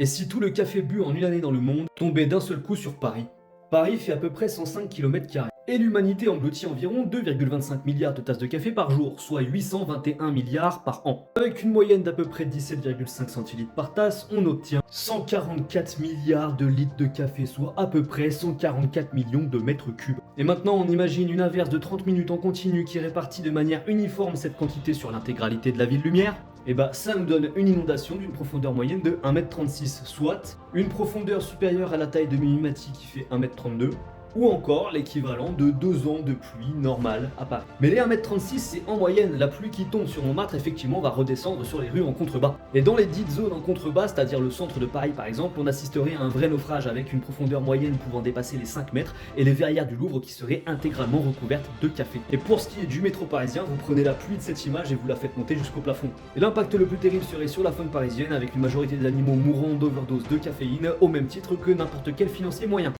Et si tout le café bu en une année dans le monde tombait d'un seul coup sur Paris? Paris fait à peu près 105 km². Et l'humanité engloutit environ 2,25 milliards de tasses de café par jour, soit 821 milliards par an. Avec une moyenne d'à peu près 17,5 centilitres par tasse, on obtient 144 milliards de litres de café, soit à peu près 144 millions de mètres cubes. Et maintenant, on imagine une inverse de 30 minutes en continu qui répartit de manière uniforme cette quantité sur l'intégralité de la ville lumière. Et bah ça nous donne une inondation d'une profondeur moyenne de 1,36 m, soit une profondeur supérieure à la taille de Mimimati qui fait 1,32 m, ou encore l'équivalent de 2 ans de pluie normale à Paris. Mais les 1,36 m, c'est en moyenne. La pluie qui tombe sur Montmartre, effectivement, va redescendre sur les rues en contrebas. Et dans les dites zones en contrebas, c'est-à-dire le centre de Paris par exemple, on assisterait à un vrai naufrage avec une profondeur moyenne pouvant dépasser les 5 mètres et les verrières du Louvre qui seraient intégralement recouvertes de café. Et pour ce qui est du métro parisien, vous prenez la pluie de cette image et vous la faites monter jusqu'au plafond. Et l'impact le plus terrible serait sur la faune parisienne, avec une majorité des animaux mourant d'overdose de caféine, au même titre que n'importe quel financier moyen.